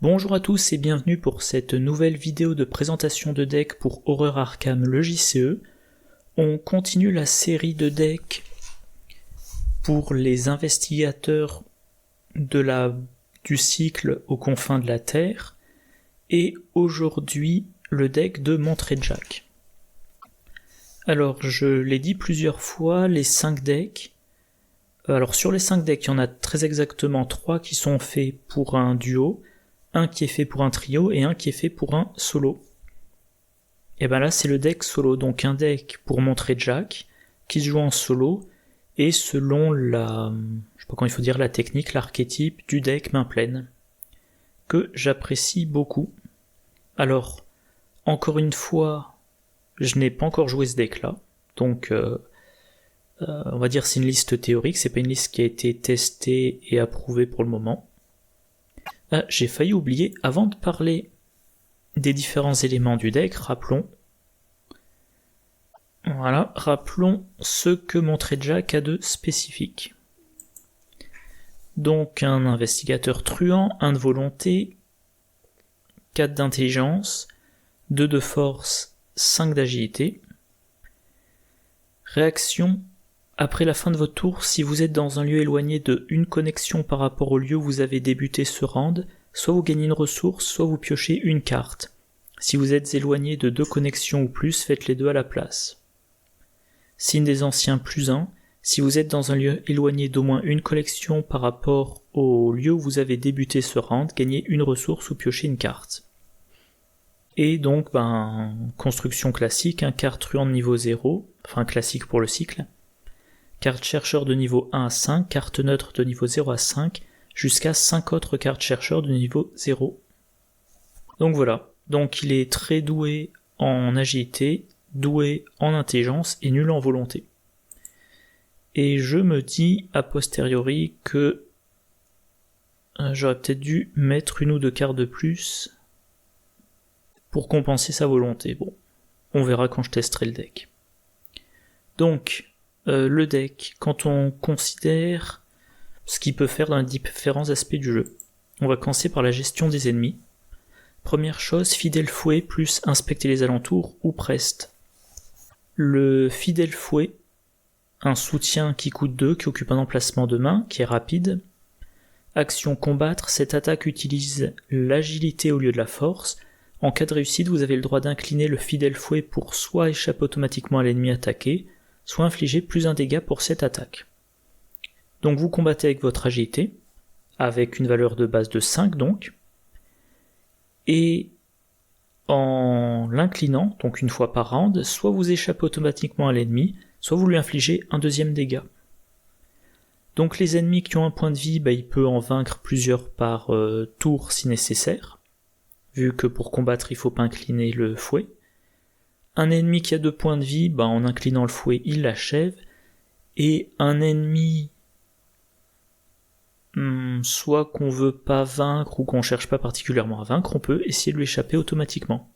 Bonjour à tous et bienvenue pour cette nouvelle vidéo de présentation de deck pour Horror Arkham le JCE. On continue la série de decks pour les investigateurs du cycle aux confins de la Terre, et aujourd'hui le deck de Monterey Jack. Alors je l'ai dit plusieurs fois, les 5 decks, alors sur les 5 decks il y en a très exactement 3 qui sont faits pour un duo, un qui est fait pour un trio et un qui est fait pour un solo. Et ben là c'est le deck solo, donc un deck pour Monterey Jack qui se joue en solo et selon la technique, l'archétype du deck main pleine, que j'apprécie beaucoup. Alors encore une fois, je n'ai pas encore joué ce deck là, donc on va dire c'est une liste théorique, c'est pas une liste qui a été testée et approuvée pour le moment. J'ai failli oublier, avant de parler des différents éléments du deck, rappelons ce que Monterey Jack a de spécifique. Donc un investigateur truand, 1 de volonté, 4 d'intelligence, 2 de force, 5 d'agilité. Réaction: après la fin de votre tour, si vous êtes dans un lieu éloigné de une connexion par rapport au lieu où vous avez débuté ce round, soit vous gagnez une ressource, soit vous piochez une carte. Si vous êtes éloigné de 2 connexions ou plus, faites les 2 à la place. Signe des anciens +1, si vous êtes dans un lieu éloigné d'au moins une connexion par rapport au lieu où vous avez débuté ce round, gagnez une ressource ou piochez une carte. Et donc, construction classique, carte truand de niveau 0, enfin classique pour le cycle. Carte chercheur de niveau 1 à 5, carte neutre de niveau 0 à 5, jusqu'à 5 autres cartes chercheurs de niveau 0. Donc voilà, donc il est très doué en agilité, doué en intelligence et nul en volonté. Et je me dis a posteriori que j'aurais peut-être dû mettre 1 ou 2 cartes de plus pour compenser sa volonté. Bon, on verra quand je testerai le deck. Donc, le deck, quand on considère ce qu'il peut faire dans les différents aspects du jeu, on va commencer par la gestion des ennemis. Première chose, fidèle fouet plus inspecter les alentours ou preste. Le fidèle fouet, un soutien qui coûte 2, qui occupe un emplacement de main, qui est rapide. Action combattre, cette attaque utilise l'agilité au lieu de la force. En cas de réussite, vous avez le droit d'incliner le fidèle fouet pour soit échapper automatiquement à l'ennemi attaqué, soit infliger plus 1 dégât pour cette attaque. Donc vous combattez avec votre agilité, avec une valeur de base de 5 donc, et en l'inclinant, donc une fois par round, soit vous échappez automatiquement à l'ennemi, soit vous lui infligez un 2e dégât. Donc les ennemis qui ont un point de vie, il peut en vaincre plusieurs par tour si nécessaire, vu que pour combattre il faut pas incliner le fouet. Un ennemi qui a 2 points de vie, en inclinant le fouet, il l'achève. Et un ennemi, soit qu'on veut pas vaincre ou qu'on cherche pas particulièrement à vaincre, on peut essayer de lui échapper automatiquement.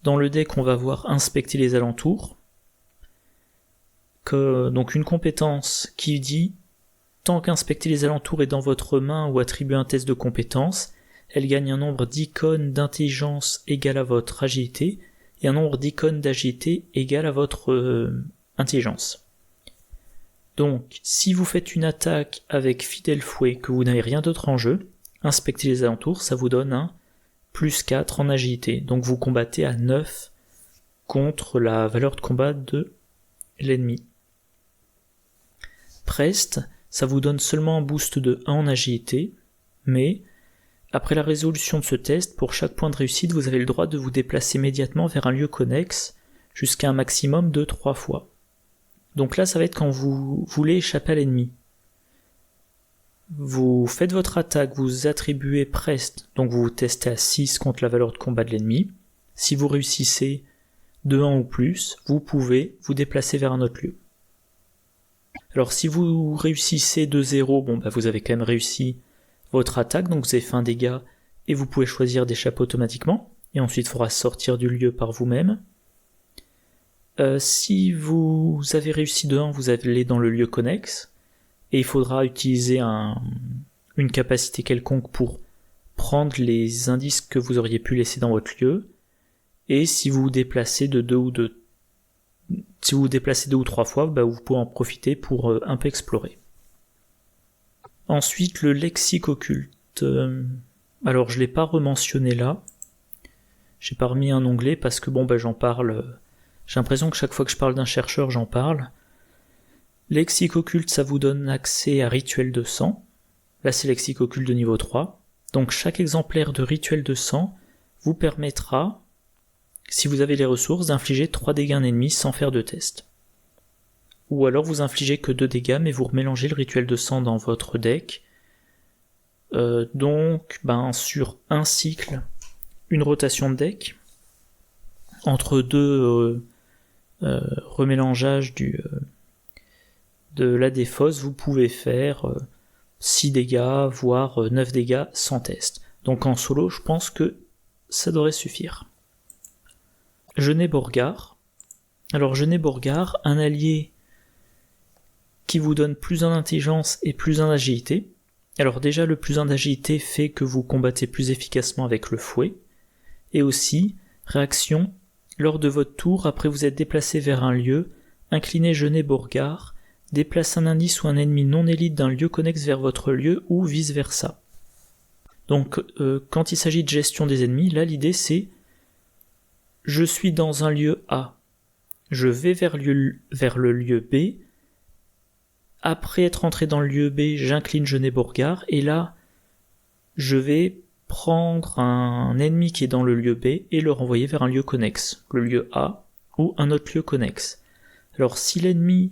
Dans le deck, on va voir inspecter les alentours. Donc une compétence qui dit tant qu'inspecter les alentours est dans votre main ou attribuer un test de compétence, elle gagne un nombre d'icônes d'intelligence égal à votre agilité, et un nombre d'icônes d'agilité égal à votre intelligence. Donc, si vous faites une attaque avec fidèle fouet, que vous n'avez rien d'autre en jeu, inspectez les alentours, ça vous donne un +4 en agilité. Donc vous combattez à 9 contre la valeur de combat de l'ennemi. Preste, ça vous donne seulement un boost de 1 en agilité, mais après la résolution de ce test, pour chaque point de réussite, vous avez le droit de vous déplacer immédiatement vers un lieu connexe, jusqu'à un maximum de 3 fois. Donc là, ça va être quand vous voulez échapper à l'ennemi. Vous faites votre attaque, vous attribuez preste, donc vous testez à 6 contre la valeur de combat de l'ennemi. Si vous réussissez de 1 ou plus, vous pouvez vous déplacer vers un autre lieu. Alors si vous réussissez de 0, vous avez quand même réussi votre attaque, donc vous avez fait un dégât et vous pouvez choisir d'échapper automatiquement, et ensuite il faudra sortir du lieu par vous-même. Si vous avez réussi de 1, vous allez dans le lieu connexe, et il faudra utiliser une capacité quelconque pour prendre les indices que vous auriez pu laisser dans votre lieu, et si vous vous déplacez deux ou trois fois, vous pouvez en profiter pour un peu explorer. Ensuite, le lexique occulte. Alors, je l'ai pas rementionné là. J'ai pas remis un onglet parce que j'en parle. J'ai l'impression que chaque fois que je parle d'un chercheur, j'en parle. Lexique occulte, ça vous donne accès à rituel de sang. Là, c'est lexique occulte de niveau 3. Donc, chaque exemplaire de rituel de sang vous permettra, si vous avez les ressources, d'infliger 3 dégâts à un ennemi sans faire de test. Ou alors vous infligez que 2 dégâts, mais vous remélangez le rituel de sang dans votre deck. Donc, sur un cycle, une rotation de deck, entre deux remélangeages de la défausse, vous pouvez faire 6 dégâts, voire 9 dégâts sans test. Donc en solo, je pense que ça devrait suffire. Genet Borgard. Alors Genet Borgard, un allié qui vous donne plus 1 d'intelligence et plus 1 d'agilité. Alors déjà, le plus 1 d'agilité fait que vous combattez plus efficacement avec le fouet. Et aussi, réaction, lors de votre tour, après vous êtes déplacé vers un lieu, inclinez Genet Borgard, déplace un indice ou un ennemi non élite d'un lieu connexe vers votre lieu ou vice versa. Donc quand il s'agit de gestion des ennemis, là l'idée c'est je suis dans un lieu A, je vais vers le lieu B, après être entré dans le lieu B, j'incline Genet Borgard, et là je vais prendre un ennemi qui est dans le lieu B et le renvoyer vers un lieu connexe, le lieu A ou un autre lieu connexe. Alors si l'ennemi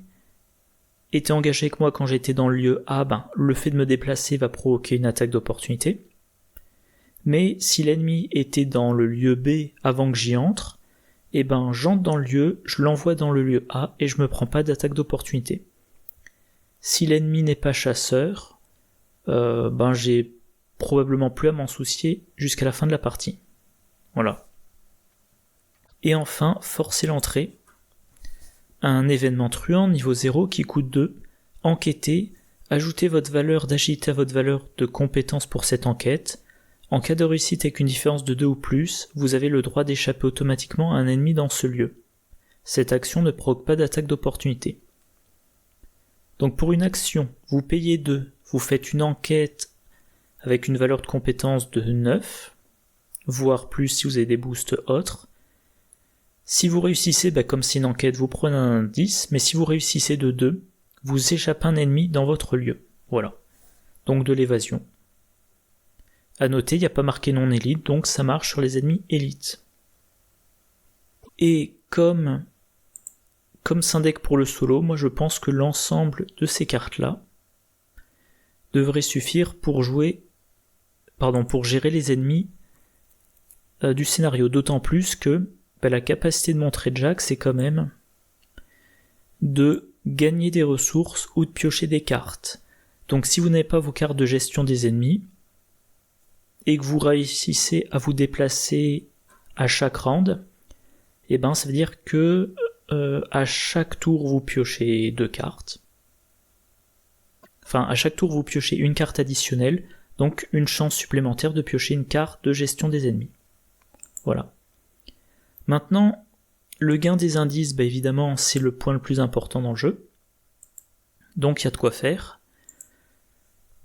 était engagé avec moi quand j'étais dans le lieu A, le fait de me déplacer va provoquer une attaque d'opportunité. Mais si l'ennemi était dans le lieu B avant que j'y entre, j'entre dans le lieu, je l'envoie dans le lieu A et je me prends pas d'attaque d'opportunité. Si l'ennemi n'est pas chasseur, j'ai probablement plus à m'en soucier jusqu'à la fin de la partie. Voilà. Et enfin, forcer l'entrée. Un événement truand niveau 0 qui coûte 2. Enquêtez, ajoutez votre valeur d'agilité à votre valeur de compétence pour cette enquête. En cas de réussite avec une différence de 2 ou plus, vous avez le droit d'échapper automatiquement à un ennemi dans ce lieu. Cette action ne provoque pas d'attaque d'opportunité. Donc pour une action, vous payez 2, vous faites une enquête avec une valeur de compétence de 9, voire plus si vous avez des boosts autres. Si vous réussissez, comme c'est une enquête, vous prenez un indice, mais si vous réussissez de 2, vous échappez un ennemi dans votre lieu. Voilà. Donc de l'évasion. À noter, il n'y a pas marqué non élite, donc ça marche sur les ennemis élites. Et comme c'est un deck pour le solo, moi je pense que l'ensemble de ces cartes-là devrait suffire pour gérer les ennemis du scénario. D'autant plus que la capacité de montrer Jack, c'est quand même de gagner des ressources ou de piocher des cartes. Donc si vous n'avez pas vos cartes de gestion des ennemis, et que vous réussissez à vous déplacer à chaque round, ça veut dire que à chaque tour vous piochez 2 cartes. Enfin, à chaque tour vous piochez une carte additionnelle, donc une chance supplémentaire de piocher une carte de gestion des ennemis. Voilà. Maintenant, le gain des indices, évidemment, c'est le point le plus important dans le jeu. Donc il y a de quoi faire.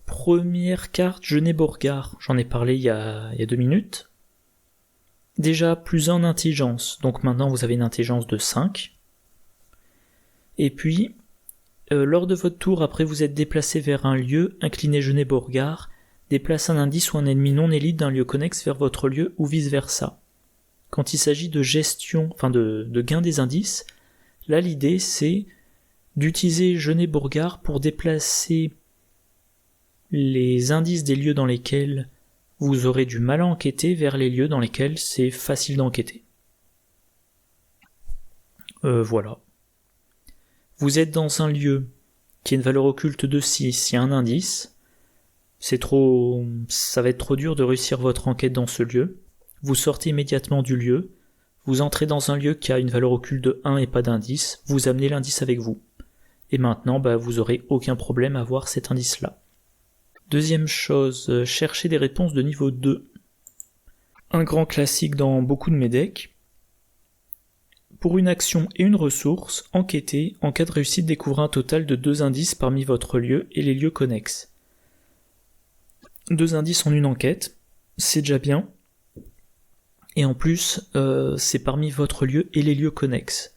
Première carte, Genet Borgard, j'en ai parlé il y a 2 minutes. Déjà, plus 1 d'intelligence, donc maintenant vous avez une intelligence de 5. Et puis, lors de votre tour, après vous êtes déplacé vers un lieu, inclinez Genet Borgard, déplace un indice ou un ennemi non élite d'un lieu connexe vers votre lieu ou vice versa. Quand il s'agit de gestion, de gain des indices, là l'idée c'est d'utiliser Genet Borgard pour déplacer les indices des lieux dans lesquels vous aurez du mal à enquêter vers les lieux dans lesquels c'est facile d'enquêter. Voilà. Vous êtes dans un lieu qui a une valeur occulte de 6, il y a un indice, ça va être trop dur de réussir votre enquête dans ce lieu. Vous sortez immédiatement du lieu, vous entrez dans un lieu qui a une valeur occulte de 1 et pas d'indice, vous amenez l'indice avec vous. Et maintenant, vous aurez aucun problème à voir cet indice-là. Deuxième chose, chercher des réponses de niveau 2. Un grand classique dans beaucoup de mes decks. Pour une action et une ressource, enquêtez, en cas de réussite, découvrez un total de 2 indices parmi votre lieu et les lieux connexes. 2 indices en une enquête, c'est déjà bien. Et en plus, c'est parmi votre lieu et les lieux connexes.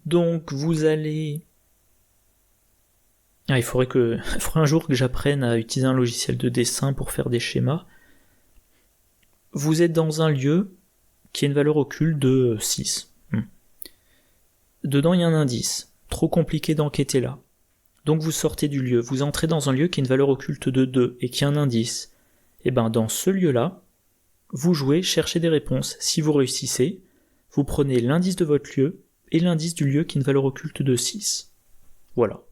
Donc vous allez... il faudrait un jour que j'apprenne à utiliser un logiciel de dessin pour faire des schémas. Vous êtes dans un lieu qui a une valeur occulte de 6. Dedans il y a un indice. Trop compliqué d'enquêter là. Donc vous sortez du lieu, vous entrez dans un lieu qui a une valeur occulte de 2 et qui a un indice. Et ben dans ce lieu-là, vous jouez, cherchez des réponses. Si vous réussissez, vous prenez l'indice de votre lieu et l'indice du lieu qui a une valeur occulte de 6. Voilà.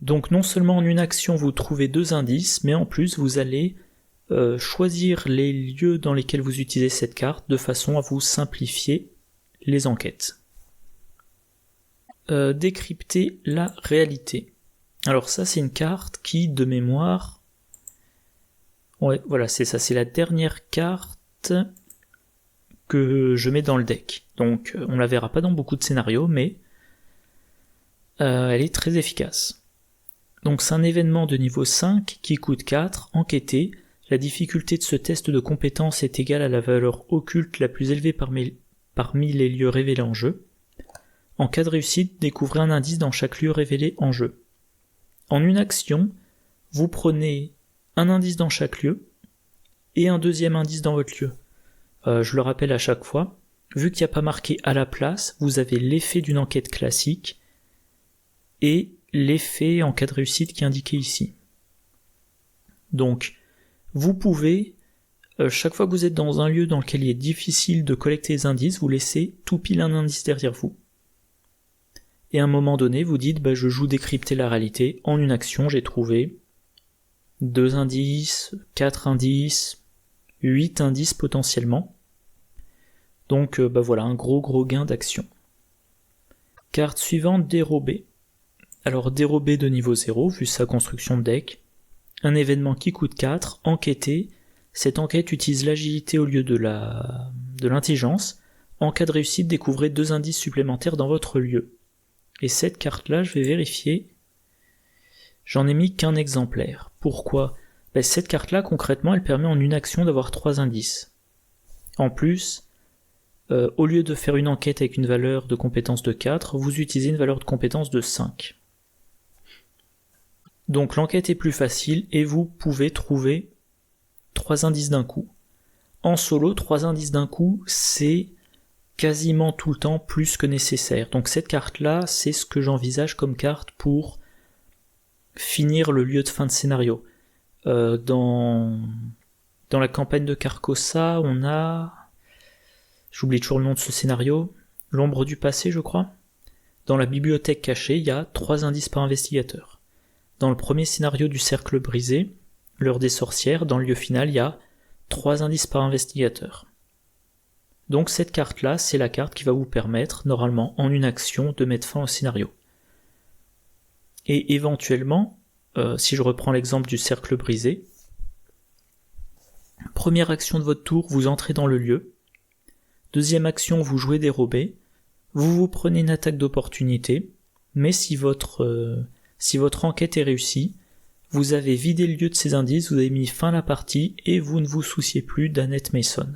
Donc non seulement en une action vous trouvez 2 indices, mais en plus vous allez choisir les lieux dans lesquels vous utilisez cette carte de façon à vous simplifier les enquêtes. Décrypter la réalité. Alors ça c'est une carte qui, de mémoire... Ouais, voilà, c'est ça, c'est la dernière carte que je mets dans le deck. Donc on la verra pas dans beaucoup de scénarios, mais elle est très efficace. Donc c'est un événement de niveau 5 qui coûte 4, enquêter. La difficulté de ce test de compétence est égale à la valeur occulte la plus élevée parmi les lieux révélés en jeu. En cas de réussite, découvrez un indice dans chaque lieu révélé en jeu. En une action, vous prenez un indice dans chaque lieu et un deuxième indice dans votre lieu. Je le rappelle à chaque fois, vu qu'il n'y a pas marqué à la place, vous avez l'effet d'une enquête classique et l'effet en cas de réussite qui est indiqué ici. Donc, vous pouvez, chaque fois que vous êtes dans un lieu dans lequel il est difficile de collecter les indices, vous laissez tout pile un indice derrière vous. Et à un moment donné, vous dites, je joue décrypter la réalité. En une action, j'ai trouvé 2 indices, 4 indices, 8 indices potentiellement. Donc voilà, un gros gain d'action. Carte suivante, dérober. Alors dérober de niveau 0, vu sa construction de deck. Un événement qui coûte 4, enquêter. Cette enquête utilise l'agilité au lieu de l'intelligence. En cas de réussite, découvrez 2 indices supplémentaires dans votre lieu. Et cette carte-là, je vais vérifier. J'en ai mis qu'un exemplaire. Pourquoi ? Cette carte-là, concrètement, elle permet en une action d'avoir 3 indices. En plus, au lieu de faire une enquête avec une valeur de compétence de 4, vous utilisez une valeur de compétence de 5. Donc l'enquête est plus facile et vous pouvez trouver 3 indices d'un coup. En solo, 3 indices d'un coup, c'est quasiment tout le temps plus que nécessaire. Donc cette carte-là, c'est ce que j'envisage comme carte pour finir le lieu de fin de scénario. Dans la campagne de Carcosa, on a... J'oublie toujours le nom de ce scénario. L'ombre du passé, je crois. Dans la bibliothèque cachée, il y a 3 indices par investigateur. Dans le premier scénario du cercle brisé, l'heure des sorcières, dans le lieu final, il y a 3 indices par investigateur. Donc cette carte-là, c'est la carte qui va vous permettre, normalement, en une action, de mettre fin au scénario. Et éventuellement, si je reprends l'exemple du cercle brisé, première action de votre tour, vous entrez dans le lieu. Deuxième action, vous jouez dérober. Vous prenez une attaque d'opportunité, mais si votre enquête est réussie, vous avez vidé le lieu de ces indices, vous avez mis fin à la partie et vous ne vous souciez plus d'Annette Mason.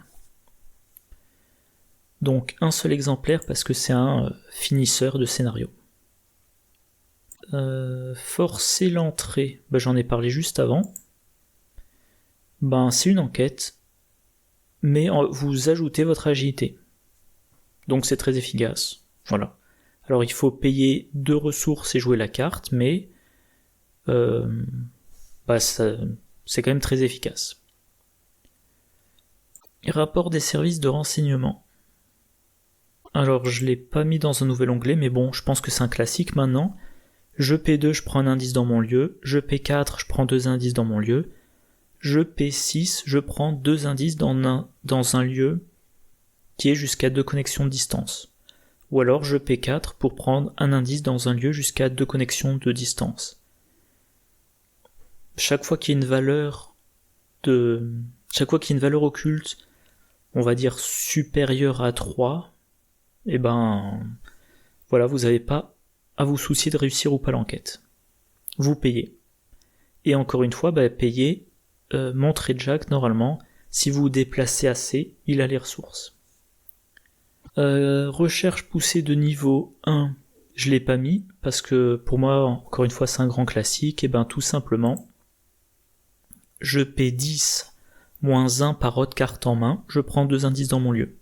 Donc un seul exemplaire parce que c'est un finisseur de scénario. Forcer l'entrée, j'en ai parlé juste avant. C'est une enquête, mais vous ajoutez votre agilité. Donc c'est très efficace. Voilà. Alors il faut payer 2 ressources et jouer la carte, mais c'est quand même très efficace. Rapport des services de renseignement. Alors je l'ai pas mis dans un nouvel onglet, mais bon, je pense que c'est un classique maintenant. Je P2, je prends un indice dans mon lieu. Je P4, je prends 2 indices dans mon lieu. Je P6, je prends 2 indices dans un lieu qui est jusqu'à 2 connexions de distance. Ou alors je P4 pour prendre un indice dans un lieu jusqu'à 2 connexions de distance. chaque fois qu'il y a une valeur occulte, on va dire supérieure à 3, et ben voilà, vous n'avez pas à vous soucier de réussir ou pas l'enquête. Vous payez. Et encore une fois, payez, montrez Jack normalement, si vous vous déplacez assez, il a les ressources. Recherche poussée de niveau 1, je l'ai pas mis, parce que pour moi, encore une fois, c'est un grand classique, et tout simplement, je paie 10 moins 1 par autre carte en main, je prends 2 indices dans mon lieu.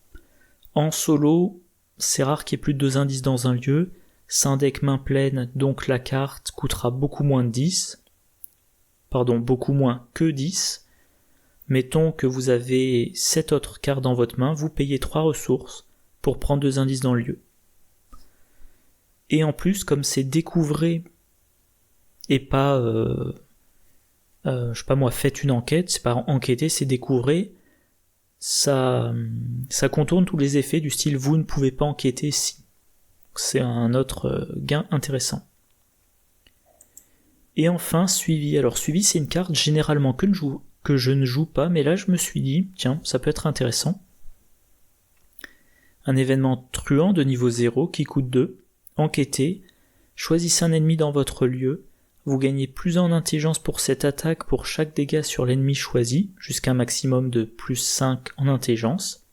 En solo, c'est rare qu'il y ait plus de 2 indices dans un lieu, c'est un deck main pleine, donc la carte coûtera beaucoup moins que 10. Mettons que vous avez 7 autres cartes dans votre main, vous payez 3 ressources pour prendre 2 indices dans le lieu. Et en plus, comme c'est découvrez et pas faites une enquête, c'est pas enquêter, c'est découvrir, ça contourne tous les effets du style vous ne pouvez pas enquêter si. C'est un autre gain intéressant. Et enfin, suivi. Alors suivi, c'est une carte généralement que je ne joue pas, mais là je me suis dit, tiens, ça peut être intéressant. Un événement truand de niveau 0 qui coûte 2, enquêtez, choisissez un ennemi dans votre lieu, vous gagnez plus 1 en intelligence pour cette attaque pour chaque dégât sur l'ennemi choisi, jusqu'à un maximum de plus 5 en intelligence.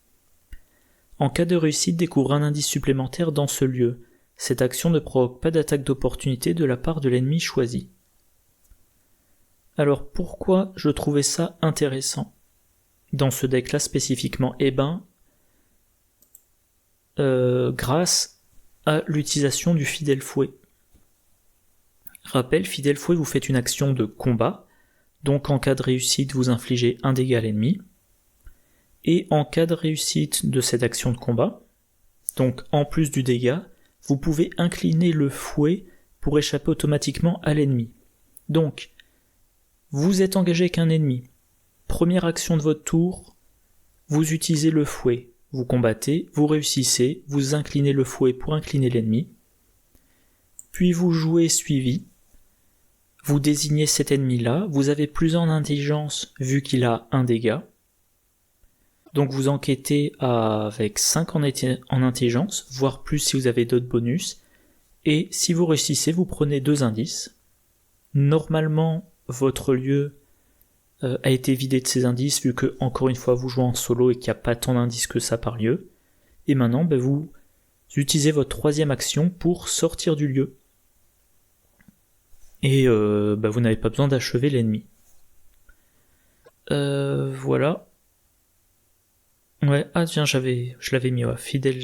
En cas de réussite, découvrez un indice supplémentaire dans ce lieu. Cette action ne provoque pas d'attaque d'opportunité de la part de l'ennemi choisi. Alors pourquoi je trouvais ça intéressant dans ce deck-là spécifiquement? Grâce à l'utilisation du fidèle fouet. Rappel, fidèle fouet, vous faites une action de combat, donc en cas de réussite, vous infligez un dégât à l'ennemi, et en cas de réussite de cette action de combat, donc en plus du dégât, vous pouvez incliner le fouet pour échapper automatiquement à l'ennemi. Donc, vous êtes engagé avec un ennemi, première action de votre tour, vous utilisez le fouet, vous combattez, vous réussissez, vous inclinez le fouet pour incliner l'ennemi, puis vous jouez suivi, vous désignez cet ennemi-là, vous avez plus en intelligence vu qu'il a un dégât, donc vous enquêtez avec 5 en intelligence, voire plus si vous avez d'autres bonus, et si vous réussissez, vous prenez 2 indices. Normalement, votre lieu a été vidé de ses indices, vu que, encore une fois, vous jouez en solo et qu'il n'y a pas tant d'indices que ça par lieu, et maintenant, vous utilisez votre 3e action pour sortir du lieu. Et vous n'avez pas besoin d'achever l'ennemi. Voilà. Ouais, tiens, je l'avais mis, fidèle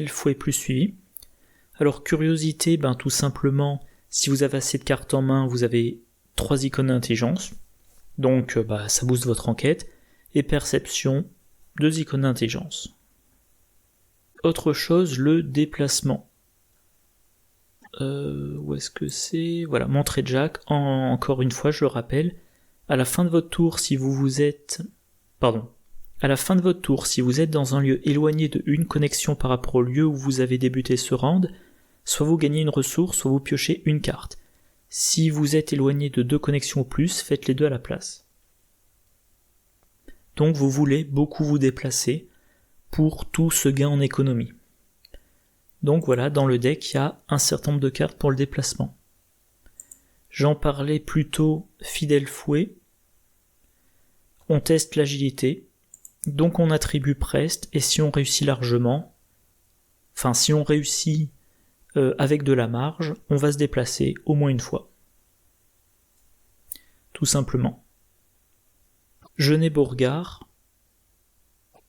fouet plus suivi. Alors, curiosité, tout simplement, si vous avez assez de cartes en main, vous avez 3 icônes d'intelligence. Donc, ça booste votre enquête. Et perception, 2 icônes d'intelligence. Autre chose, le déplacement. Où est-ce que c'est? Voilà, montrer Jack. Encore une fois, je le rappelle, à la fin de votre tour, si vous êtes dans un lieu éloigné de une connexion par rapport au lieu où vous avez débuté ce round, soit vous gagnez une ressource, soit vous piochez une carte. Si vous êtes éloigné de 2 connexions ou plus, faites les 2 à la place. Donc vous voulez beaucoup vous déplacer pour tout ce gain en économie. Donc voilà, dans le deck, il y a un certain nombre de cartes pour le déplacement. J'en parlais plutôt fidèle fouet. On teste l'agilité. Donc on attribue Prest, et si on réussit largement, si on réussit avec de la marge, on va se déplacer au moins une fois. Tout simplement. Genet-Bourgard.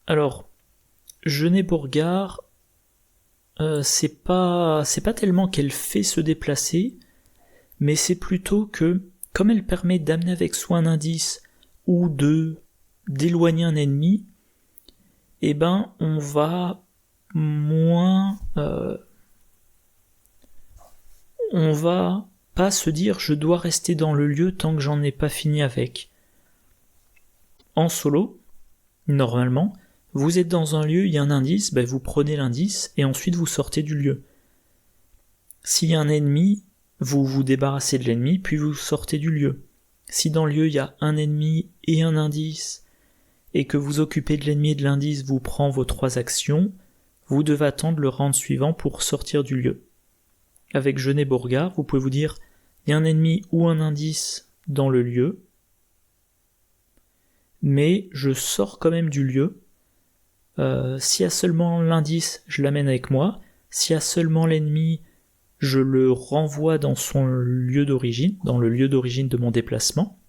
Alors, Genet-Bourgard, c'est pas tellement qu'elle fait se déplacer, mais c'est plutôt que, comme elle permet d'amener avec soi un indice ou d'éloigner un ennemi, on va moins... on va pas se dire je dois rester dans le lieu tant que j'en ai pas fini avec. En solo, normalement, vous êtes dans un lieu, il y a un indice, vous prenez l'indice et ensuite vous sortez du lieu. S'il y a un ennemi, vous vous débarrassez de l'ennemi, puis vous sortez du lieu. Si dans le lieu il y a un ennemi et un indice, et que vous occupez de l'ennemi et de l'indice vous prend vos 3 actions, vous devez attendre le round suivant pour sortir du lieu. Avec Genet Beauregard, vous pouvez vous dire, il y a un ennemi ou un indice dans le lieu, mais je sors quand même du lieu. S'il y a seulement l'indice, je l'amène avec moi. S'il y a seulement l'ennemi, je le renvoie dans son lieu d'origine, dans le lieu d'origine de mon déplacement.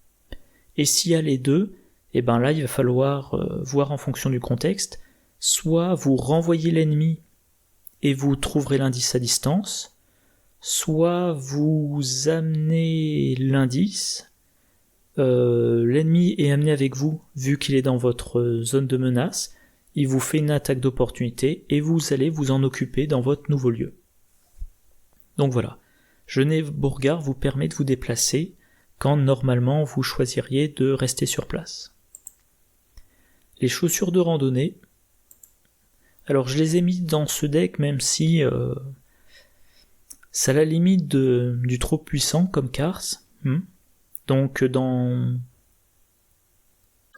Et s'il y a les deux, et ben là il va falloir voir en fonction du contexte, soit vous renvoyez l'ennemi et vous trouverez l'indice à distance, soit vous amenez l'indice, l'ennemi est amené avec vous vu qu'il est dans votre zone de menace, il vous fait une attaque d'opportunité et vous allez vous en occuper dans votre nouveau lieu. Donc voilà, Genet Beauregard vous permet de vous déplacer quand normalement vous choisiriez de rester sur place. Les chaussures de randonnée, alors je les ai mis dans ce deck même si c'est à la limite du trop puissant comme carte. Donc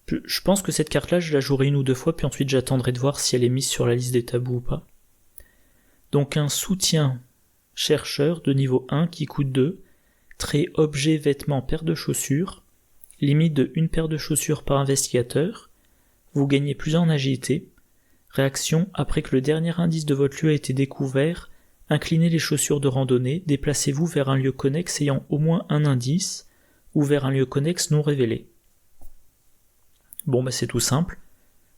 je pense que cette carte là je la jouerai 1 ou 2 fois puis ensuite j'attendrai de voir si elle est mise sur la liste des tabous ou pas. Donc un soutien chercheur de niveau 1 qui coûte 2, trait objet vêtement paire de chaussures, limite de 1 paire de chaussures par investigateur, vous gagnez plus en agilité, réaction après que le dernier indice de votre lieu a été découvert, inclinez les chaussures de randonnée, déplacez-vous vers un lieu connexe ayant au moins un indice, ou vers un lieu connexe non révélé. Bon c'est tout simple.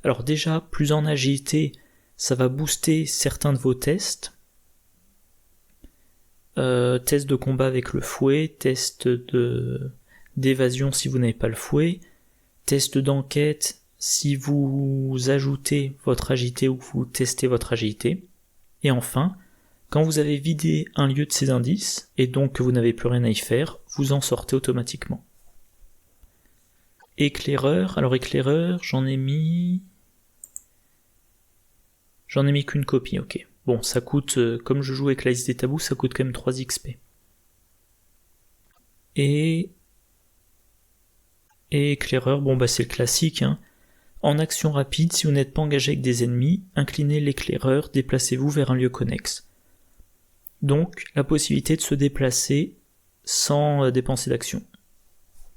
Alors déjà, plus en agilité, ça va booster certains de vos tests. Test de combat avec le fouet, test d'évasion si vous n'avez pas le fouet, test d'enquête si vous ajoutez votre agilité ou vous testez votre agilité. Et enfin, quand vous avez vidé un lieu de ces indices, et donc que vous n'avez plus rien à y faire, vous en sortez automatiquement. Éclaireur, alors éclaireur, j'en ai mis qu'une copie, ok. Bon, ça coûte, comme je joue avec la liste des tabous, ça coûte quand même 3 XP. Et éclaireur, bon c'est le classique, hein. En action rapide, si vous n'êtes pas engagé avec des ennemis, inclinez l'éclaireur, déplacez-vous vers un lieu connexe. Donc, la possibilité de se déplacer sans dépenser d'action.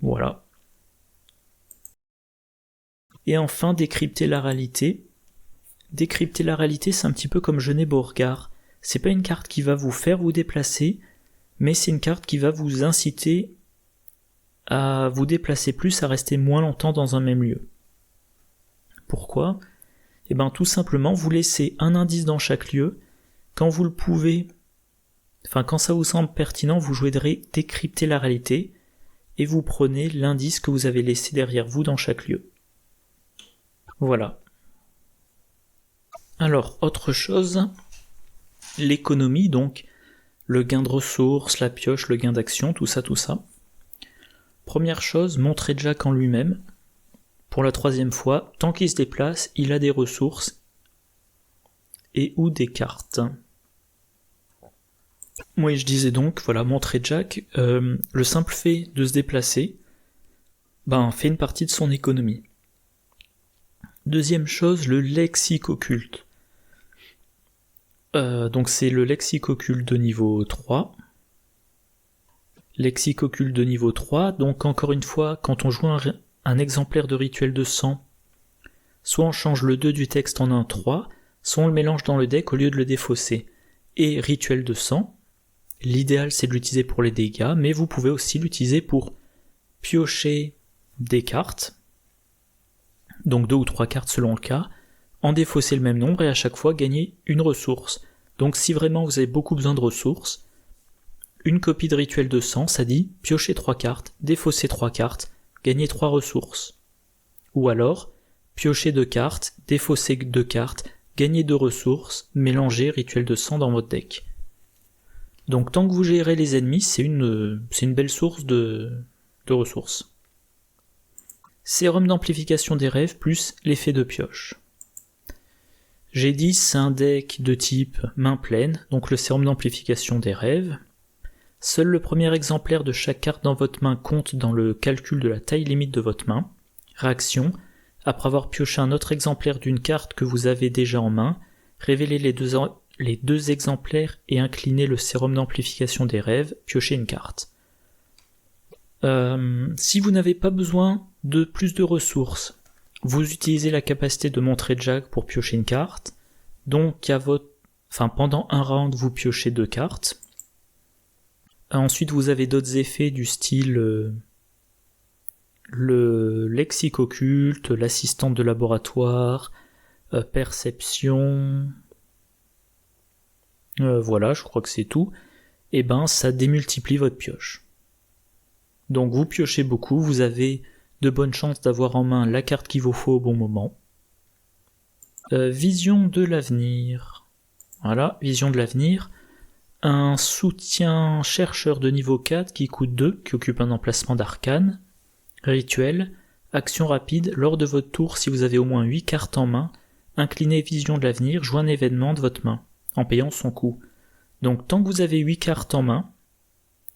Voilà. Et enfin, décrypter la réalité. Décrypter la réalité, c'est un petit peu comme Genet Beauregard. C'est pas une carte qui va vous faire vous déplacer, mais c'est une carte qui va vous inciter à vous déplacer plus, à rester moins longtemps dans un même lieu. Pourquoi ? Eh bien tout simplement, vous laissez un indice dans chaque lieu, quand vous le pouvez, quand ça vous semble pertinent, vous jouez de décrypter la réalité, et vous prenez l'indice que vous avez laissé derrière vous dans chaque lieu. Voilà. Alors, autre chose, l'économie, donc le gain de ressources, la pioche, le gain d'action, tout ça. Première chose, montrer Jack en lui-même. Pour la 3e fois, tant qu'il se déplace, il a des ressources et ou des cartes. Moi, je disais donc, voilà, montrer Jack, le simple fait de se déplacer, fait une partie de son économie. Deuxième chose, le lexique occulte. Donc c'est le lexique occulte de niveau 3. Lexique occulte de niveau 3, donc encore une fois, quand on joue un exemplaire de rituel de sang, soit on change le 2 du texte en un 3, soit on le mélange dans le deck au lieu de le défausser. Et rituel de sang, l'idéal c'est de l'utiliser pour les dégâts, mais vous pouvez aussi l'utiliser pour piocher des cartes, donc 2 ou 3 cartes selon le cas, en défausser le même nombre et à chaque fois gagner une ressource. Donc si vraiment vous avez beaucoup besoin de ressources, une copie de rituel de sang, ça dit piocher 3 cartes, défausser 3 cartes, gagner 3 ressources. Ou alors, piocher 2 cartes, défausser 2 cartes, gagner 2 ressources, mélanger rituel de sang dans votre deck. Donc tant que vous gérez les ennemis, c'est une belle source de ressources. Sérum d'amplification des rêves plus l'effet de pioche. J'ai dit c'est un deck de type main pleine, donc le sérum d'amplification des rêves. Seul le premier exemplaire de chaque carte dans votre main compte dans le calcul de la taille limite de votre main. Réaction: après avoir pioché un autre exemplaire d'une carte que vous avez déjà en main, révélez les deux exemplaires et inclinez le sérum d'amplification des rêves, piochez une carte. Si vous n'avez pas besoin de plus de ressources, vous utilisez la capacité de montrer Jack pour piocher une carte. Donc pendant un round, vous piochez 2 cartes. Ensuite, vous avez d'autres effets du style le lexique occulte, l'assistante de laboratoire, perception. Voilà, je crois que c'est tout. Et ça démultiplie votre pioche. Donc vous piochez beaucoup, vous avez de bonnes chances d'avoir en main la carte qu'il vous faut au bon moment. Vision de l'avenir. Voilà, vision de l'avenir. Un soutien chercheur de niveau 4 qui coûte 2, qui occupe un emplacement d'arcane. Rituel. Action rapide. Lors de votre tour, si vous avez au moins 8 cartes en main, inclinez vision de l'avenir, jouez un événement de votre main, en payant son coût. Donc tant que vous avez 8 cartes en main,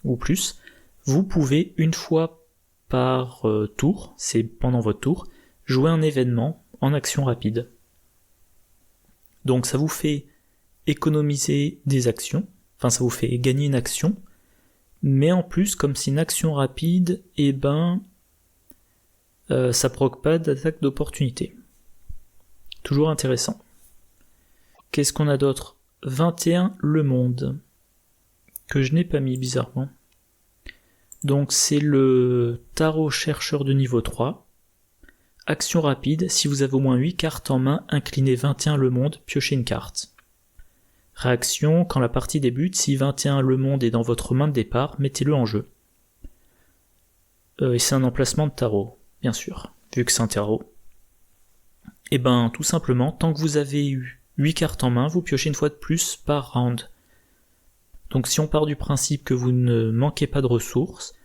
ou plus, vous pouvez une fois par tour, c'est pendant votre tour, jouer un événement en action rapide. Donc ça vous fait économiser des actions, enfin ça vous fait gagner une action, mais en plus comme c'est une action rapide, ça provoque pas d'attaque d'opportunité. Toujours intéressant. Qu'est-ce qu'on a d'autre? 21 le monde, que je n'ai pas mis bizarrement. Donc c'est le tarot chercheur de niveau 3. Action rapide, si vous avez au moins 8 cartes en main, inclinez 21 le monde, piochez une carte. Réaction, quand la partie débute, si 21 le monde est dans votre main de départ, mettez-le en jeu. Et c'est un emplacement de tarot, bien sûr, vu que c'est un tarot. Et tout simplement, tant que vous avez eu 8 cartes en main, vous piochez une fois de plus par round. Donc si on part du principe que vous ne manquez pas de ressources,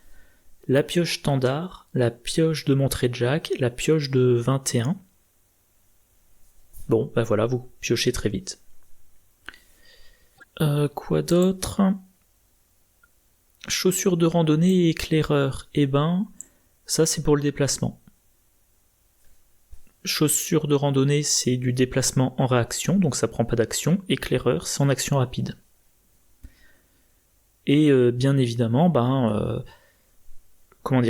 la pioche standard, la pioche de montrer Jack, la pioche de 21. Bon, voilà, vous piochez très vite. Quoi d'autre? Chaussures de randonnée et éclaireur. Ça c'est pour le déplacement. Chaussures de randonnée, c'est du déplacement en réaction, donc ça prend pas d'action. Éclaireur, c'est en action rapide. Et bien évidemment,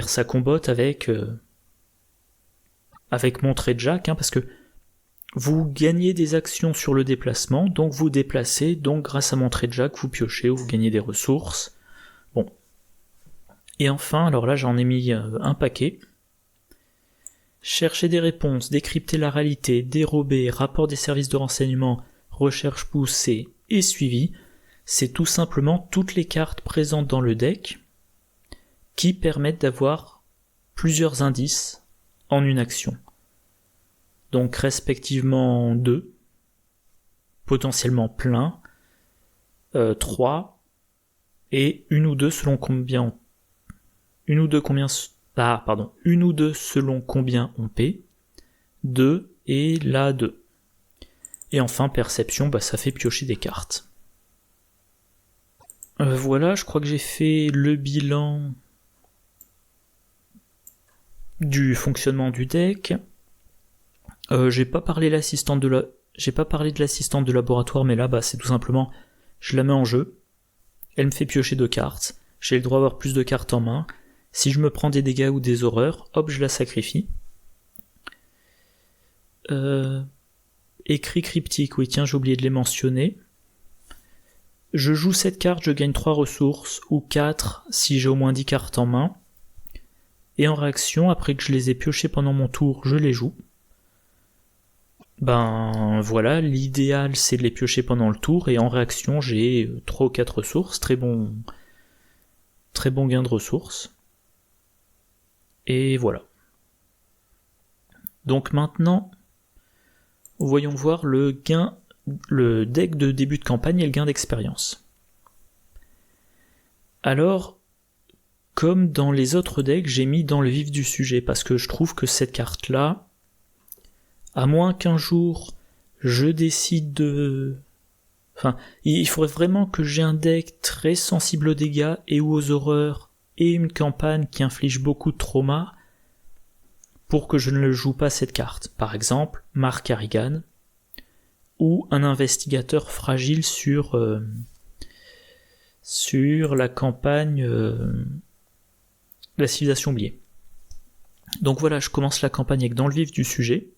ça combotte avec montrer Jack, parce que vous gagnez des actions sur le déplacement, donc vous déplacez, donc grâce à montrer Jack, vous piochez ou vous gagnez des ressources. Bon. Et enfin, alors là j'en ai mis un paquet. Chercher des réponses, décrypter la réalité, dérober, rapport des services de renseignement, recherche poussée et suivi. C'est tout simplement toutes les cartes présentes dans le deck qui permettent d'avoir plusieurs indices en une action. Donc respectivement 2, potentiellement plein, 3, et une ou deux selon combien on paie, 2 et la 2. Et enfin perception, ça fait piocher des cartes. Voilà, je crois que j'ai fait le bilan du fonctionnement du deck. J'ai pas parlé de l'assistante de laboratoire, mais là, c'est tout simplement, je la mets en jeu. Elle me fait piocher 2 cartes. J'ai le droit d'avoir plus de cartes en main. Si je me prends des dégâts ou des horreurs, hop, je la sacrifie. Écrit cryptique, oui, tiens, j'ai oublié de les mentionner. Je joue cette carte, je gagne 3 ressources, ou 4 si j'ai au moins 10 cartes en main. Et en réaction, après que je les ai piochées pendant mon tour, je les joue. Voilà, l'idéal c'est de les piocher pendant le tour, et en réaction j'ai 3 ou 4 ressources, très bon gain de ressources. Et voilà. Donc maintenant, voyons voir le deck de début de campagne et le gain d'expérience. Alors, comme dans les autres decks, j'ai mis dans le vif du sujet, parce que je trouve que cette carte-là, à moins qu'un jour je décide de Enfin, il faudrait vraiment que j'ai un deck très sensible aux dégâts et aux horreurs et une campagne qui inflige beaucoup de trauma pour que je ne le joue pas cette carte. Par exemple, Mark Harrigan ou un investigateur fragile sur la campagne la civilisation oubliée. Donc voilà, je commence la campagne avec dans le vif du sujet.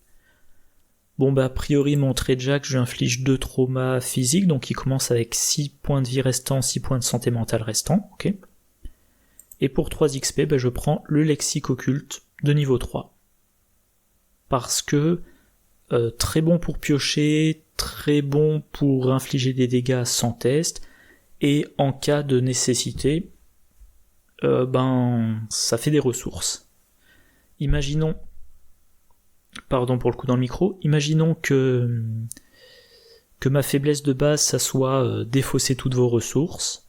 Bon a priori mon trait Jack, je lui inflige 2 traumas physiques, donc il commence avec 6 points de vie restants, 6 points de santé mentale restants, ok. Et pour 3 XP, je prends le lexique occulte de niveau 3. Parce que très bon pour piocher, très bon pour infliger des dégâts sans test, et en cas de nécessité, ça fait des ressources. Imaginons, pardon pour le coup dans le micro, imaginons que ma faiblesse de base, ça soit défausser toutes vos ressources,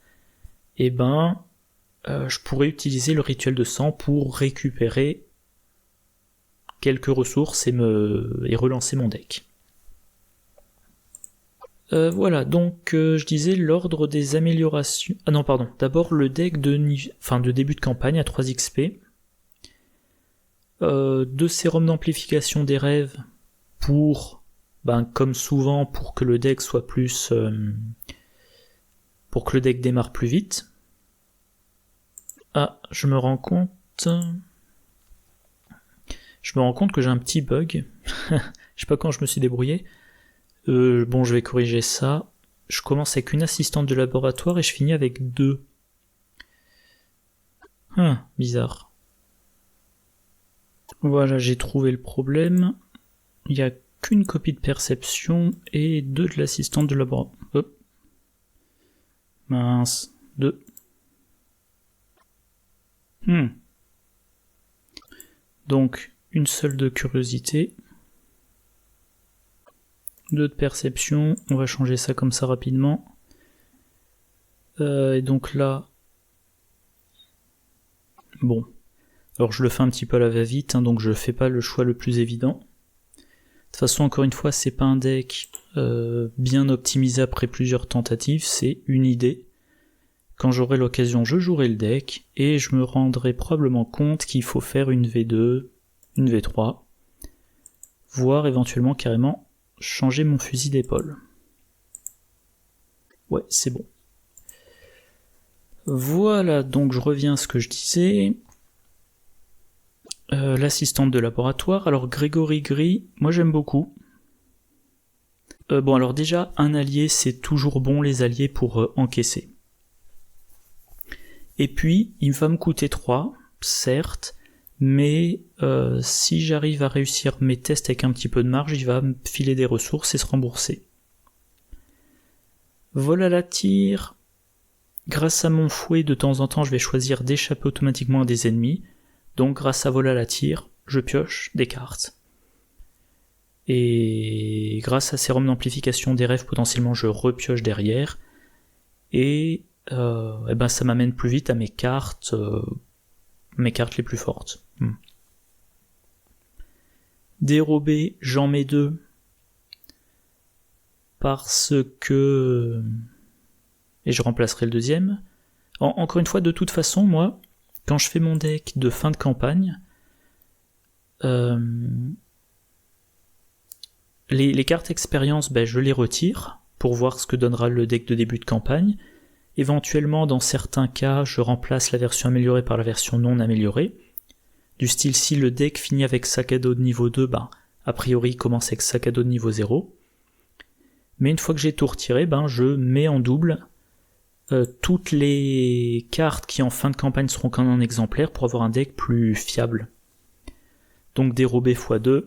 et je pourrais utiliser le rituel de sang pour récupérer quelques ressources et relancer mon deck. Voilà, donc je disais l'ordre des améliorations... Ah non, pardon, d'abord le deck de début de campagne à 3 XP. 2 sérums d'amplification des rêves pour, comme souvent, pour que le deck soit plus... pour que le deck démarre plus vite. Ah, je me rends compte que j'ai un petit bug. Je sais pas quand je me suis débrouillé. Je vais corriger ça. Je commence avec une assistante de laboratoire et je finis avec 2. Bizarre. Voilà, j'ai trouvé le problème. Il n'y a qu'une copie de perception et 2 de l'assistante de laboratoire. Hop. Mince. 2. Donc, une seule de curiosité. 2 de perception, on va changer ça comme ça rapidement. Et donc là... Bon. Alors je le fais un petit peu à la va-vite, donc je fais pas le choix le plus évident. De toute façon, encore une fois, c'est pas un deck bien optimisé après plusieurs tentatives, c'est une idée. Quand j'aurai l'occasion, je jouerai le deck, et je me rendrai probablement compte qu'il faut faire une V2, une V3, voire éventuellement carrément changer mon fusil d'épaule. Ouais, c'est bon. Voilà, donc je reviens à ce que je disais. L'assistante de laboratoire, alors Grégory Gris, moi j'aime beaucoup. Alors déjà, un allié, c'est toujours bon les alliés pour encaisser. Et puis, il va me coûter 3, certes, mais si j'arrive à réussir mes tests avec un petit peu de marge, il va me filer des ressources et se rembourser. Vol à la tire. Grâce à mon fouet, de temps en temps, je vais choisir d'échapper automatiquement à des ennemis. Donc grâce à vol à la tire, je pioche des cartes. Et grâce à sérum d'amplification des rêves, potentiellement je repioche derrière. Et ça m'amène plus vite à mes cartes les plus fortes. Dérobé, j'en mets 2. Parce que... Et je remplacerai le deuxième. Encore une fois, de toute façon, moi, quand je fais mon deck de fin de campagne, les cartes expérience, je les retire pour voir ce que donnera le deck de début de campagne. Éventuellement, dans certains cas, je remplace la version améliorée par la version non améliorée. Du style, si le deck finit avec sac à dos de niveau 2, a priori il commence avec sac à dos de niveau 0. Mais une fois que j'ai tout retiré, je mets en double toutes les cartes qui en fin de campagne seront qu'en un exemplaire pour avoir un deck plus fiable. Donc dérobé x2,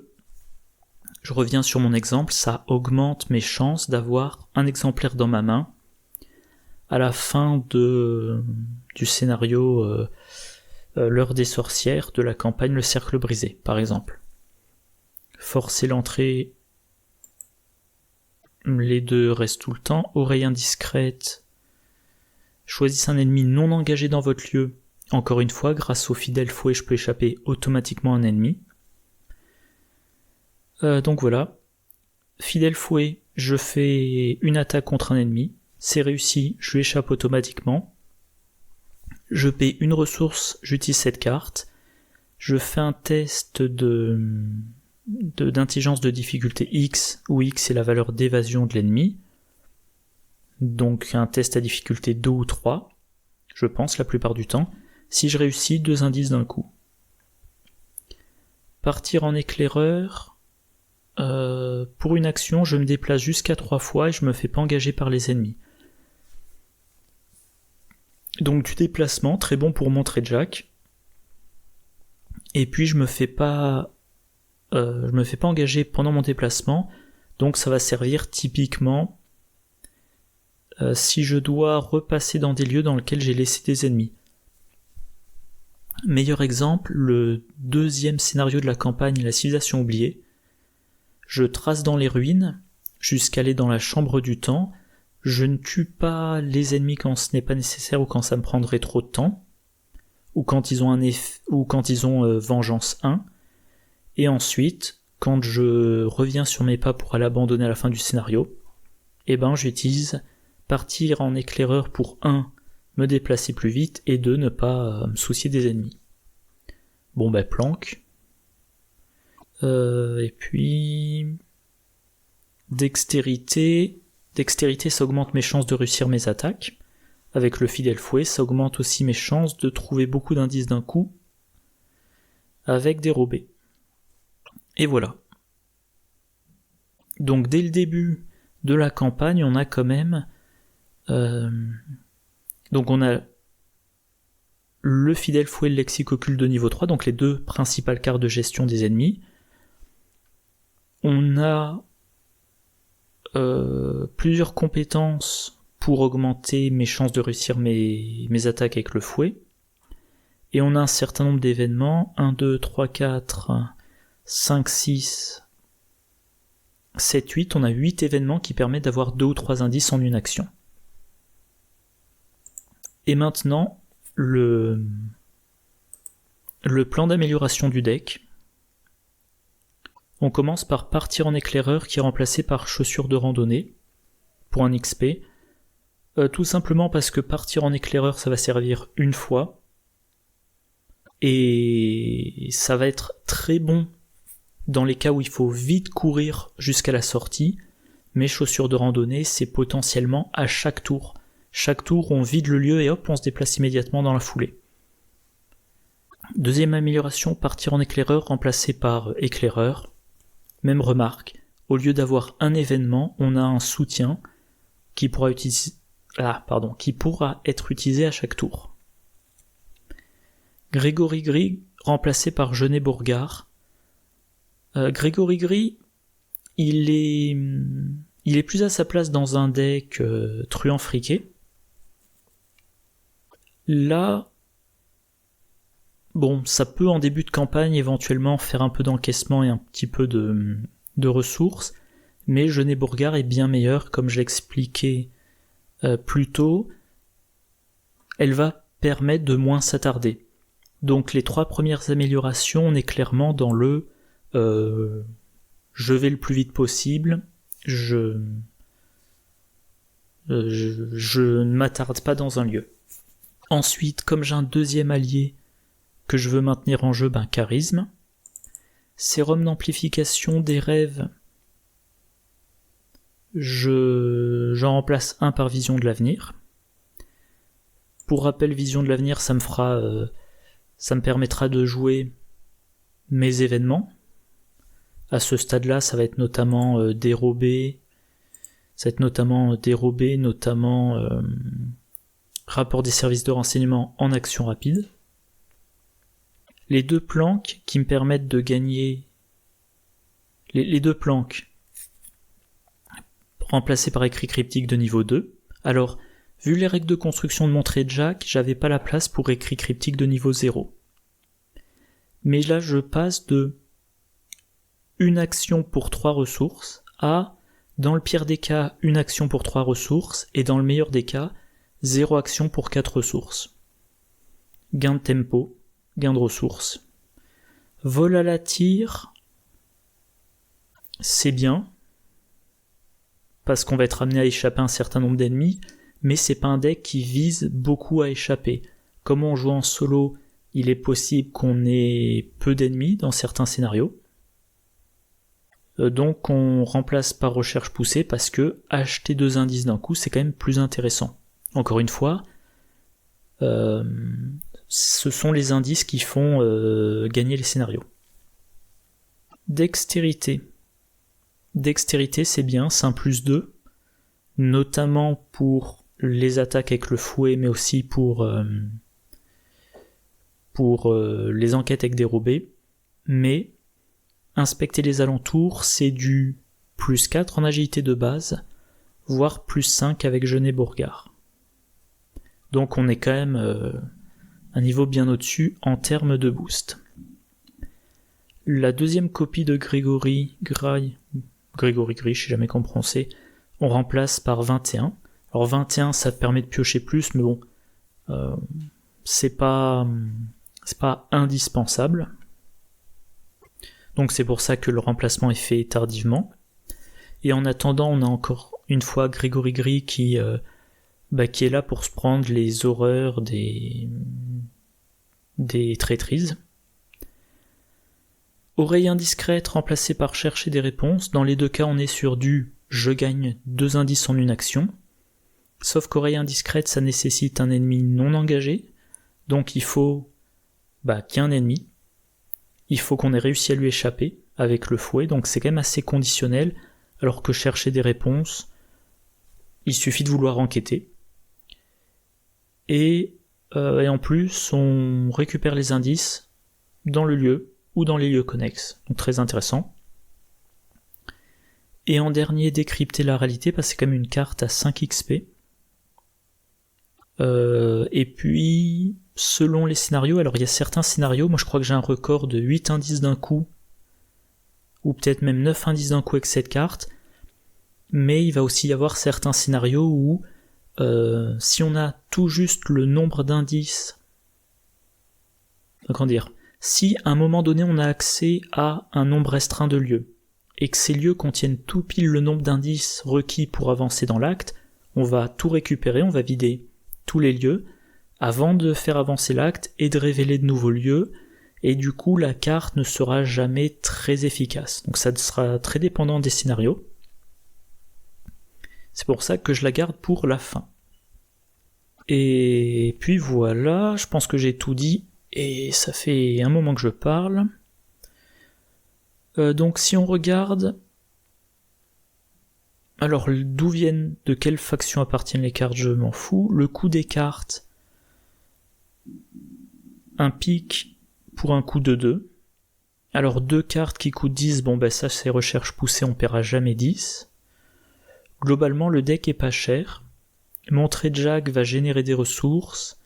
je reviens sur mon exemple, ça augmente mes chances d'avoir un exemplaire dans ma main à la fin du scénario L'heure des sorcières de la campagne Le Cercle Brisé, par exemple. Forcer l'entrée, les 2 restent tout le temps. Oreille indiscrète, choisissez un ennemi non engagé dans votre lieu. Encore une fois, grâce au fidèle fouet, je peux échapper automatiquement à un ennemi. Donc voilà. Fidèle fouet, je fais une attaque contre un ennemi, c'est réussi, je lui échappe automatiquement. Je paie une ressource, j'utilise cette carte. Je fais un test d'intelligence de difficulté X, où X est la valeur d'évasion de l'ennemi. Donc un test à difficulté 2 ou 3, je pense la plupart du temps. Si je réussis, 2 indices d'un coup. Partir en éclaireur, pour une action, je me déplace jusqu'à 3 fois et je me fais pas engager par les ennemis. Donc du déplacement, très bon pour montrer Jack. Et puis je me fais pas engager pendant mon déplacement, donc ça va servir typiquement si je dois repasser dans des lieux dans lesquels j'ai laissé des ennemis. Meilleur exemple, le 2e scénario de la campagne, la civilisation oubliée. Je trace dans les ruines jusqu'à aller dans la chambre du temps. Je ne tue pas les ennemis quand ce n'est pas nécessaire ou quand ça me prendrait trop de temps, ou quand ils ont Vengeance 1. Et ensuite, quand je reviens sur mes pas pour aller abandonner à la fin du scénario, j'utilise partir en éclaireur pour 1, me déplacer plus vite, et 2, ne pas me soucier des ennemis. Bon planque. Et puis... Dextérité, ça augmente mes chances de réussir mes attaques. Avec le fidèle fouet, ça augmente aussi mes chances de trouver beaucoup d'indices d'un coup, avec dérobé. Et voilà. Donc dès le début de la campagne, on a quand même... donc on a le fidèle fouet et le lexique occulte de niveau 3, donc les 2 principales cartes de gestion des ennemis. On a plusieurs compétences pour augmenter mes chances de réussir mes attaques avec le fouet. Et on a un certain nombre d'événements, 1, 2, 3, 4, 5, 6, 7, 8. On a 8 événements qui permettent d'avoir 2 ou 3 indices en une action. Et maintenant, le plan d'amélioration du deck. On commence par partir en éclaireur qui est remplacé par chaussures de randonnée pour un XP. Tout simplement parce que partir en éclaireur ça va servir une fois et ça va être très bon dans les cas où il faut vite courir jusqu'à la sortie, mais chaussures de randonnée c'est potentiellement à chaque tour. Chaque tour on vide le lieu et hop on se déplace immédiatement dans la foulée. Deuxième amélioration, partir en éclaireur remplacé par éclaireur. Même remarque, au lieu d'avoir un événement, on a un soutien qui pourra être utilisé à chaque tour. Grégory Gris remplacé par Jeunet Bourgard. Grégory Gris, il est plus à sa place dans un deck truand friqué. Là, ça peut en début de campagne éventuellement faire un peu d'encaissement et un petit peu de ressources, mais Jeunet Bourgard est bien meilleur, comme je l'expliquais plus tôt. Elle va permettre de moins s'attarder. Donc les 3 premières améliorations, on est clairement dans le je vais le plus vite possible, je ne m'attarde pas dans un lieu. Ensuite, comme j'ai un deuxième allié que je veux maintenir en jeu, charisme. Sérum d'amplification des rêves, j'en remplace un par vision de l'avenir. Pour rappel, vision de l'avenir, ça me permettra de jouer mes événements. À ce stade-là, ça va être notamment dérobé, rapport des services de renseignement en action rapide. Les 2 planques qui me permettent de gagner... Les 2 planques remplacées par écrit cryptique de niveau 2. Alors, vu les règles de construction de Montrer Jack, j'avais pas la place pour écrit cryptique de niveau 0. Mais là, je passe de une action pour 3 ressources à, dans le pire des cas, une action pour 3 ressources, et dans le meilleur des cas, 0 action pour 4 ressources. Gain de tempo, gain de ressources. Vol à la tire, c'est bien. parce qu'on va être amené à échapper un certain nombre d'ennemis, mais c'est pas un deck qui vise beaucoup à échapper. Comme on joue en solo, il est possible qu'on ait peu d'ennemis dans certains scénarios. Donc on remplace par recherche poussée parce que acheter 2 indices d'un coup, c'est quand même plus intéressant. Encore une fois, ce sont les indices qui font gagner les scénarios. Dextérité. Dextérité, c'est bien, c'est un +2, notamment pour les attaques avec le fouet, mais aussi pour les enquêtes avec dérobé. Mais inspecter les alentours, c'est du +4 en agilité de base, voire +5 avec Genet Bourgard. Donc on est quand même un niveau bien au-dessus en termes de boost. La deuxième copie de Grégory Gray, je sais jamais comment prononcer, on remplace par 21. Alors 21, ça permet de piocher plus, mais bon, c'est pas indispensable. Donc c'est pour ça que le remplacement est fait tardivement. Et en attendant, on a encore une fois Grégory Gray qui est là pour se prendre les horreurs des traîtrises. Oreille indiscrète remplacée par chercher des réponses. Dans les deux cas, on est sur du je gagne 2 indices en une action. Sauf qu'oreille indiscrète, ça nécessite un ennemi non engagé. Donc il faut qu'il y ait un ennemi. Il faut qu'on ait réussi à lui échapper avec le fouet. Donc c'est quand même assez conditionnel. Alors que chercher des réponses, il suffit de vouloir enquêter. Et en plus, on récupère les indices dans le lieu ou dans les lieux connexes. Donc très intéressant. Et en dernier, décrypter la réalité, parce que c'est quand même une carte à 5 XP. Et puis, selon les scénarios, alors il y a certains scénarios, moi je crois que j'ai un record de 8 indices d'un coup, ou peut-être même 9 indices d'un coup avec cette carte, mais il va aussi y avoir certains scénarios où si on a tout juste le nombre d'indices, si à un moment donné on a accès à un nombre restreint de lieux, et que ces lieux contiennent tout pile le nombre d'indices requis pour avancer dans l'acte, on va tout récupérer, on va vider tous les lieux, avant de faire avancer l'acte et de révéler de nouveaux lieux, et du coup la carte ne sera jamais très efficace. Donc ça sera très dépendant des scénarios. C'est pour ça que je la garde pour la fin. Et puis voilà, je pense que j'ai tout dit, et ça fait un moment que je parle. Donc si on regarde, alors d'où viennent, de quelle faction appartiennent les cartes, je m'en fous. Le coût des cartes, un pic pour un coût de 2. Alors 2 cartes qui coûtent 10, ça c'est recherche poussée, on paiera jamais 10. Globalement le deck est pas cher. Montrer Jack va générer des ressources.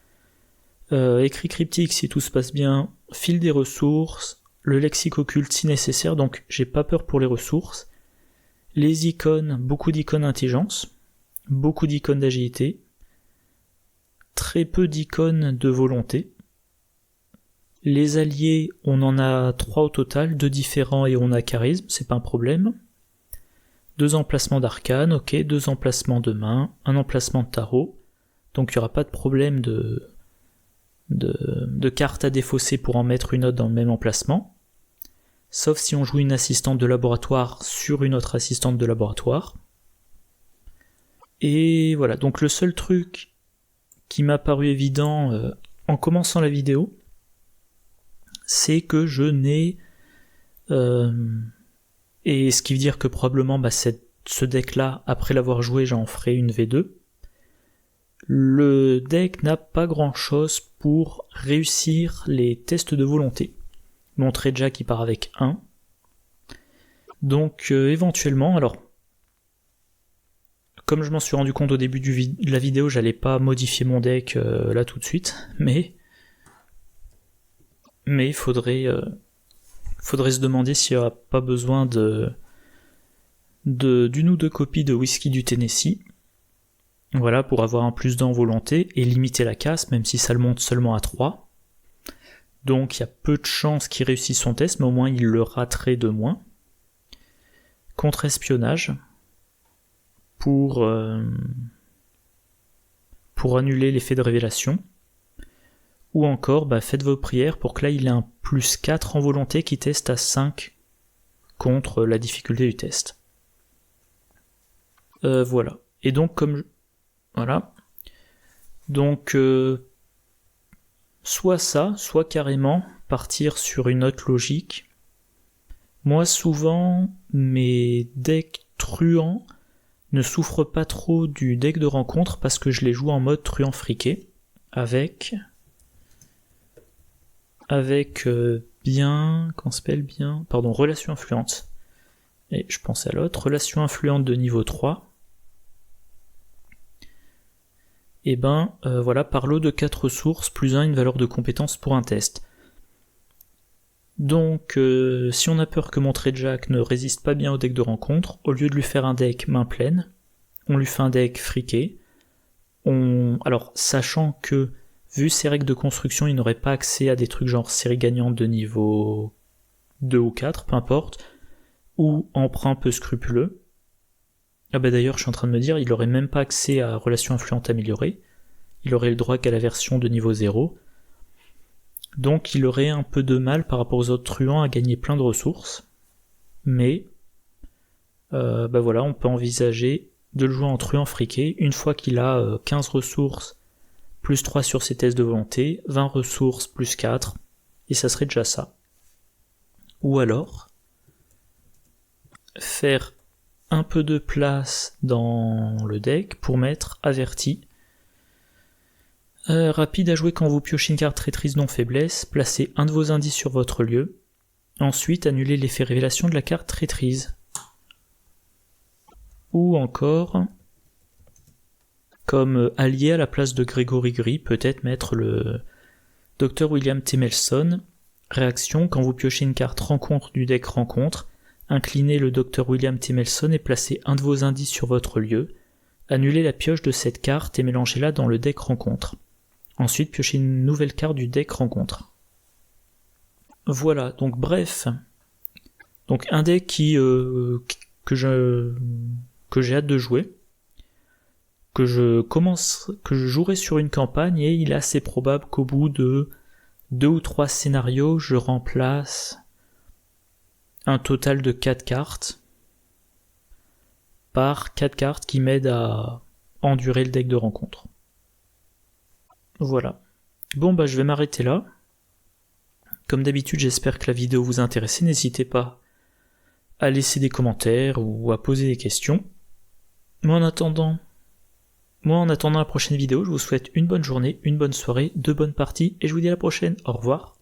Écrit cryptique si tout se passe bien, file des ressources. Le lexique occulte si nécessaire, donc j'ai pas peur pour les ressources. Les icônes, beaucoup d'icônes intelligence, beaucoup d'icônes d'agilité, très peu d'icônes de volonté. Les alliés, on en a 3 au total, 2 différents et on a charisme, c'est pas un problème. 2 emplacements d'arcane, ok, 2 emplacements de main, un emplacement de tarot, donc il n'y aura pas de problème de cartes à défausser pour en mettre une autre dans le même emplacement. Sauf si on joue une assistante de laboratoire sur une autre assistante de laboratoire. Et voilà, donc le seul truc qui m'a paru évident en commençant la vidéo, c'est que je n'ai... et ce qui veut dire que probablement ce deck-là, après l'avoir joué, j'en ferai une V2. Le deck n'a pas grand-chose pour réussir les tests de volonté. Montrer Jack qui part avec 1. Donc éventuellement, alors comme je m'en suis rendu compte au début de la vidéo, j'allais pas modifier mon deck là tout de suite, mais il faudrait se demander s'il n'y aura pas besoin d'une ou 2 copies de Whisky du Tennessee, voilà, pour avoir un plus en volonté et limiter la casse, même si ça le monte seulement à 3. Donc il y a peu de chances qu'il réussisse son test, mais au moins il le raterait de moins. Contre-espionnage. pour annuler l'effet de révélation. Ou encore, faites vos prières pour que là il ait un +4 en volonté qui teste à 5 contre la difficulté du test. Voilà. Et donc voilà. Donc soit ça, soit carrément partir sur une autre logique. Moi souvent, mes decks truands ne souffrent pas trop du deck de rencontre parce que je les joue en mode truand friqué avec relation influente. Et je pense à l'autre, relation influente de niveau 3. Et voilà, par lot de 4 ressources, +1, une valeur de compétence pour un test. Donc, si on a peur que mon trait de Jack ne résiste pas bien au deck de rencontre, au lieu de lui faire un deck main pleine, on lui fait un deck friqué. Alors, sachant que, vu ses règles de construction, il n'aurait pas accès à des trucs genre série gagnante de niveau 2 ou 4, peu importe, ou emprunt peu scrupuleux. D'ailleurs, je suis en train de me dire, il aurait même pas accès à relation influente améliorée. Il aurait le droit qu'à la version de niveau 0. Donc il aurait un peu de mal par rapport aux autres truands à gagner plein de ressources. Mais, voilà, on peut envisager de le jouer en truand friqué. Une fois qu'il a 15 ressources, +3 sur ses tests de volonté, 20 ressources, +4, et ça serait déjà ça. Ou alors, faire un peu de place dans le deck pour mettre averti. Rapide à jouer quand vous piochez une carte traîtrise non faiblesse, placez un de vos indices sur votre lieu. Ensuite, annulez l'effet révélation de la carte traîtrise. Ou encore, comme allié à la place de Grégory Gris, peut-être mettre le Dr William Temelson. Réaction, quand vous piochez une carte rencontre du deck rencontre, inclinez le Dr William Temelson et placez un de vos indices sur votre lieu. Annulez la pioche de cette carte et mélangez-la dans le deck rencontre. Ensuite, piochez une nouvelle carte du deck rencontre. Voilà, donc bref. Donc un deck que j'ai hâte de jouer, que je jouerai sur une campagne, et il est assez probable qu'au bout de 2 ou 3 scénarios, je remplace un total de 4 cartes par 4 cartes qui m'aident à endurer le deck de rencontre. Voilà. Bon, je vais m'arrêter là. Comme d'habitude, j'espère que la vidéo vous a intéressé. N'hésitez pas à laisser des commentaires ou à poser des questions. Moi, en attendant la prochaine vidéo, je vous souhaite une bonne journée, une bonne soirée, de bonnes parties, et je vous dis à la prochaine. Au revoir.